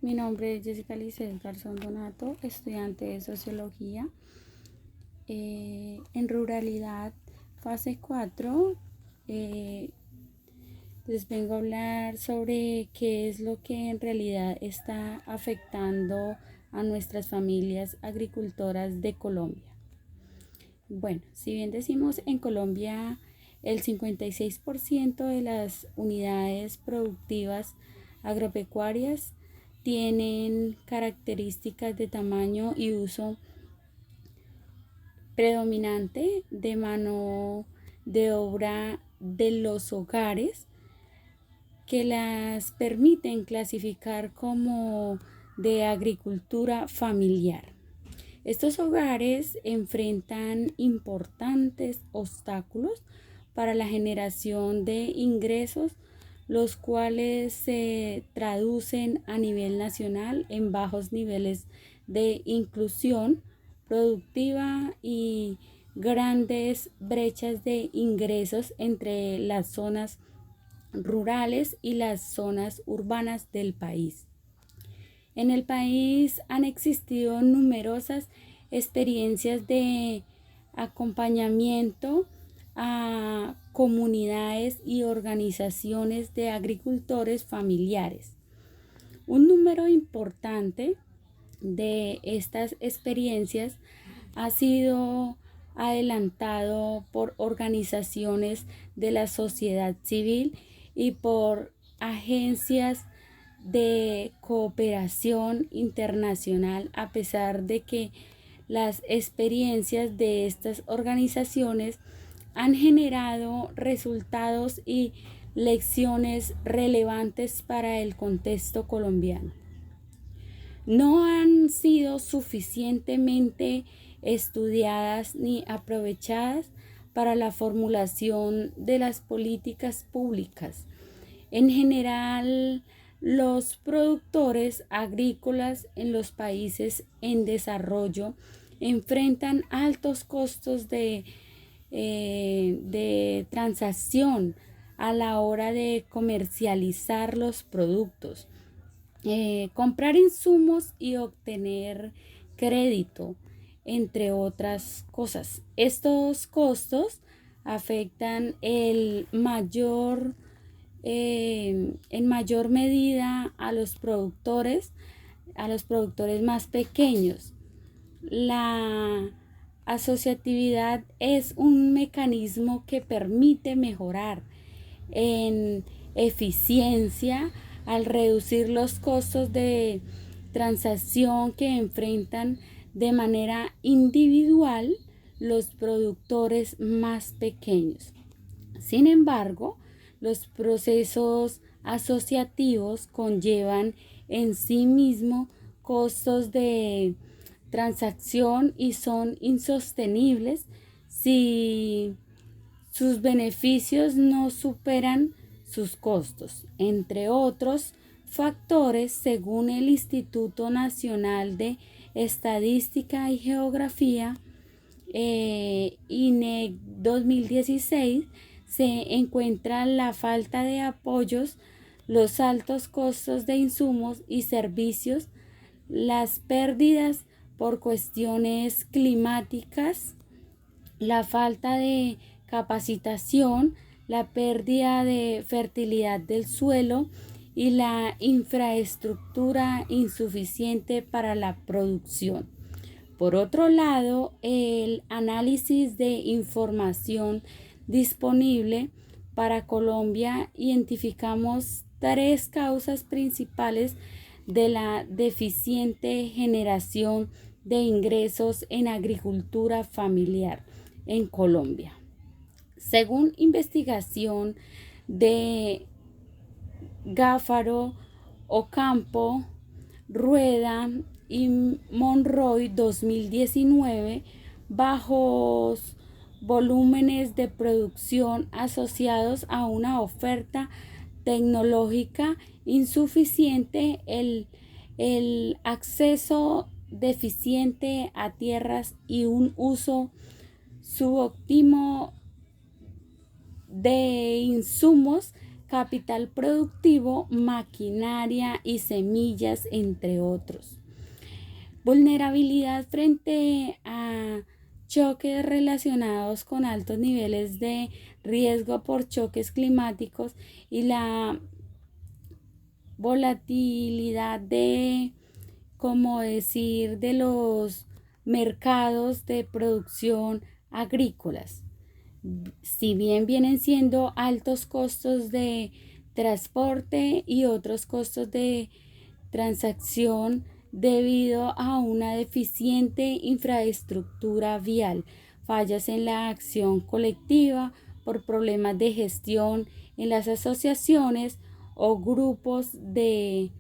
Mi nombre es Jessica Lices Garzón Donato, estudiante de Sociología. En Ruralidad, fase 4, les vengo a hablar sobre qué es lo que en realidad está afectando a nuestras familias agricultoras de Colombia. Bueno, si bien decimos en Colombia el 56% de las unidades productivas agropecuarias tienen características de tamaño y uso predominante de mano de obra de los hogares, que las permiten clasificar como de agricultura familiar. Estos hogares enfrentan importantes obstáculos para la generación de ingresos, los cuales se traducen a nivel nacional en bajos niveles de inclusión productiva y grandes brechas de ingresos entre las zonas rurales y las zonas urbanas del país. En el país han existido numerosas experiencias de acompañamiento a comunidades y organizaciones de agricultores familiares. Un número importante de estas experiencias ha sido adelantado por organizaciones de la sociedad civil y por agencias de cooperación internacional, a pesar de que las experiencias de estas organizaciones han generado resultados y lecciones relevantes para el contexto colombiano. No han sido suficientemente estudiadas ni aprovechadas para la formulación de las políticas públicas. En general, los productores agrícolas en los países en desarrollo enfrentan altos costos de transacción a la hora de comercializar los productos, comprar insumos y obtener crédito, entre otras cosas. Estos costos afectan en mayor medida a los productores más pequeños. La asociatividad es un mecanismo que permite mejorar en eficiencia al reducir los costos de transacción que enfrentan de manera individual los productores más pequeños. Sin embargo, los procesos asociativos conllevan en sí mismo costos de transacción y son insostenibles si sus beneficios no superan sus costos, entre otros factores, según el Instituto Nacional de Estadística y Geografía, INEC 2016, se encuentra la falta de apoyos, los altos costos de insumos y servicios, las pérdidas por cuestiones climáticas, la falta de capacitación, la pérdida de fertilidad del suelo y la infraestructura insuficiente para la producción. Por otro lado, el análisis de información disponible para Colombia identificamos 3 causas principales de la deficiente generación de ingresos en agricultura familiar en Colombia. Según investigación de Gáfaro, Ocampo, Rueda y Monroy 2019, bajos volúmenes de producción asociados a una oferta tecnológica insuficiente, el acceso deficiente a tierras y un uso subóptimo de insumos capital productivo, maquinaria y semillas, entre otros. Vulnerabilidad frente a choques relacionados con altos niveles de riesgo por choques climáticos y la volatilidad de los mercados de producción agrícolas. Si bien vienen siendo altos costos de transporte y otros costos de transacción debido a una deficiente infraestructura vial, fallas en la acción colectiva por problemas de gestión en las asociaciones o grupos de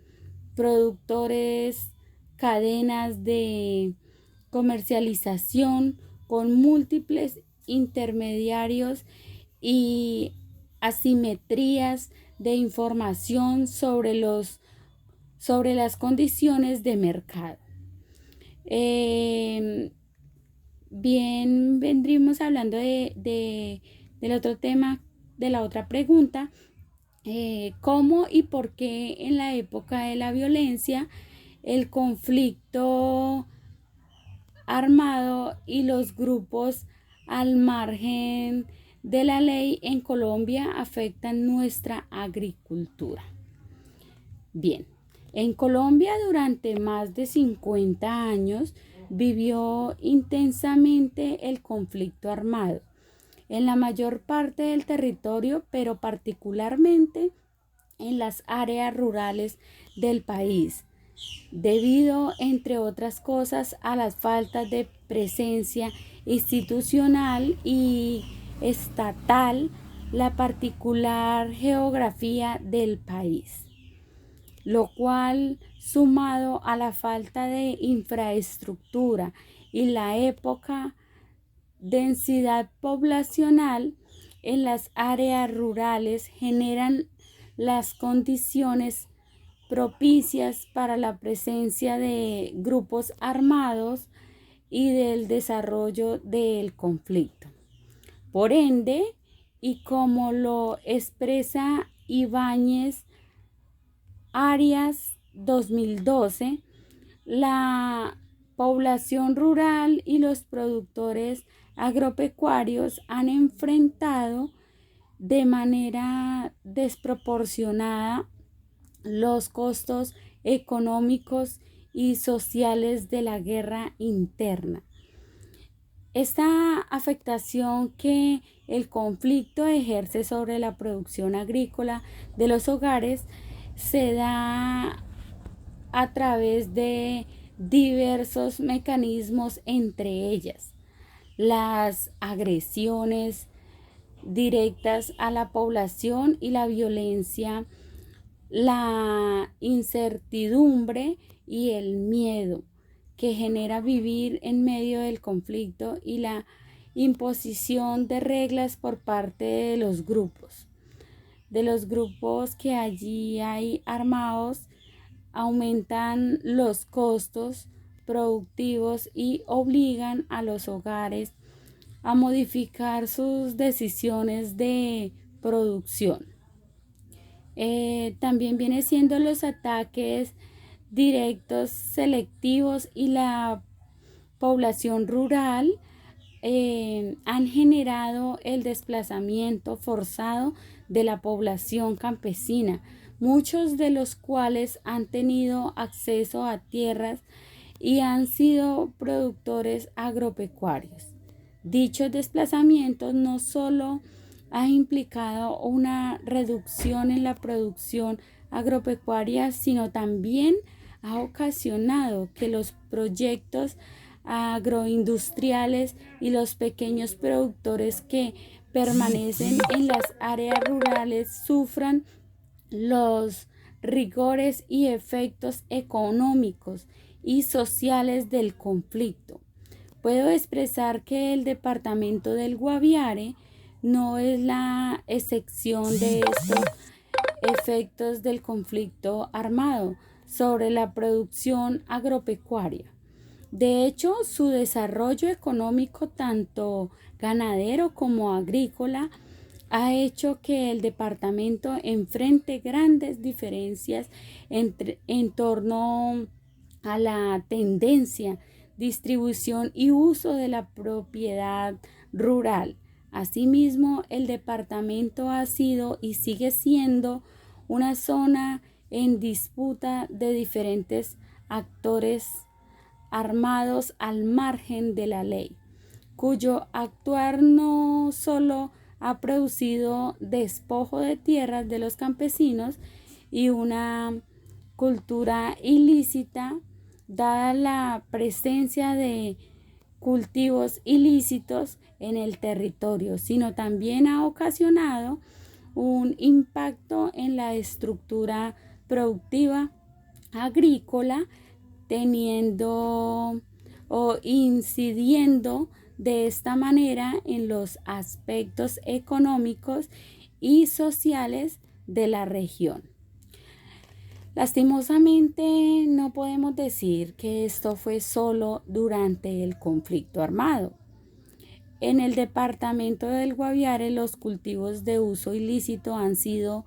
productores, cadenas de comercialización con múltiples intermediarios y asimetrías de información sobre las condiciones de mercado. Bien, vendríamos hablando del otro tema, de la otra pregunta, cómo y por qué en la época de la violencia el conflicto armado y los grupos al margen de la ley en Colombia afectan nuestra agricultura. Bien, en Colombia durante más de 50 años vivió intensamente el conflicto armado en la mayor parte del territorio, pero particularmente en las áreas rurales del país, debido, entre otras cosas, a las faltas de presencia institucional y estatal, la particular geografía del país, lo cual, sumado a la falta de infraestructura y la época densidad poblacional en las áreas rurales, generan las condiciones propicias para la presencia de grupos armados y del desarrollo del conflicto. Por ende, y como lo expresa Ibáñez Arias 2012, la población rural y los productores agropecuarios han enfrentado de manera desproporcionada los costos económicos y sociales de la guerra interna. Esta afectación que el conflicto ejerce sobre la producción agrícola de los hogares se da a través de diversos mecanismos, entre ellas las agresiones directas a la población y la violencia, la incertidumbre y el miedo que genera vivir en medio del conflicto y la imposición de reglas por parte de los grupos que allí hay armados, aumentan los costos productivos y obligan a los hogares a modificar sus decisiones de producción. También viene siendo los ataques directos, selectivos y la población rural han generado el desplazamiento forzado de la población campesina, muchos de los cuales han tenido acceso a tierras y han sido productores agropecuarios. Dichos desplazamientos no solo ha implicado una reducción en la producción agropecuaria, sino también ha ocasionado que los proyectos agroindustriales y los pequeños productores que permanecen en las áreas rurales sufran los rigores y efectos económicos y sociales del conflicto. Puedo expresar que el departamento del Guaviare no es la excepción de estos efectos del conflicto armado sobre la producción agropecuaria. De hecho, su desarrollo económico, tanto ganadero como agrícola, ha hecho que el departamento enfrente grandes diferencias en torno a la tendencia, distribución y uso de la propiedad rural. Asimismo, el departamento ha sido y sigue siendo una zona en disputa de diferentes actores armados al margen de la ley, cuyo actuar no solo ha producido despojo de tierras de los campesinos y una cultura ilícita, dada la presencia de cultivos ilícitos en el territorio, sino también ha ocasionado un impacto en la estructura productiva agrícola, teniendo o incidiendo de esta manera en los aspectos económicos y sociales de la región. Lastimosamente, no podemos decir que esto fue solo durante el conflicto armado. En el departamento del Guaviare, los cultivos de uso ilícito han sido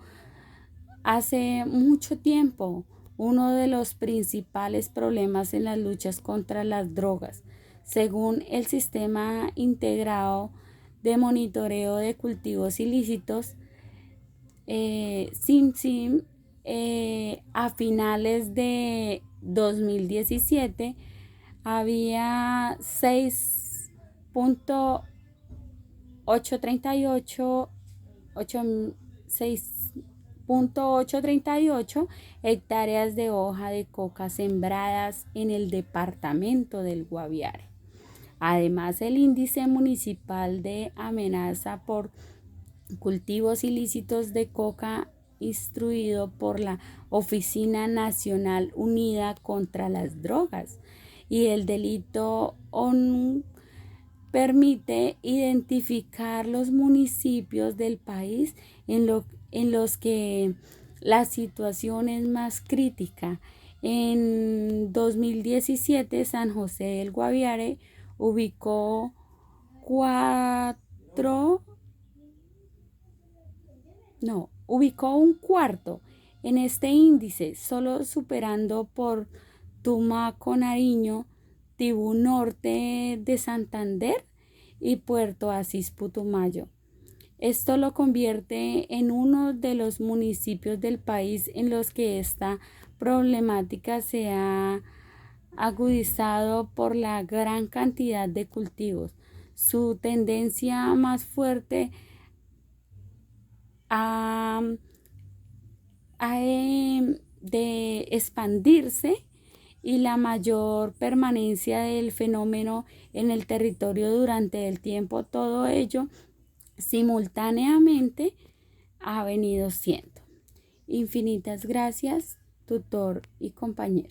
hace mucho tiempo uno de los principales problemas en las luchas contra las drogas, según el Sistema Integrado de Monitoreo de Cultivos Ilícitos, SIMSIM. A finales de 2017 había 6.838 hectáreas de hoja de coca sembradas en el departamento del Guaviare. Además, el índice municipal de amenaza por cultivos ilícitos de coca instruido por la Oficina Nacional Unida contra las Drogas y el Delito ONU permite identificar los municipios del país en los que la situación es más crítica. En 2017, San José del Guaviare ubicó un cuarto en este índice, solo superando por Tumaco, Nariño, Tibú Norte de Santander y Puerto Asís, Putumayo. Esto lo convierte en uno de los municipios del país en los que esta problemática se ha agudizado por la gran cantidad de cultivos. Su tendencia más fuerte de expandirse y la mayor permanencia del fenómeno en el territorio durante el tiempo, todo ello simultáneamente ha venido siendo. Infinitas gracias, tutor y compañeros.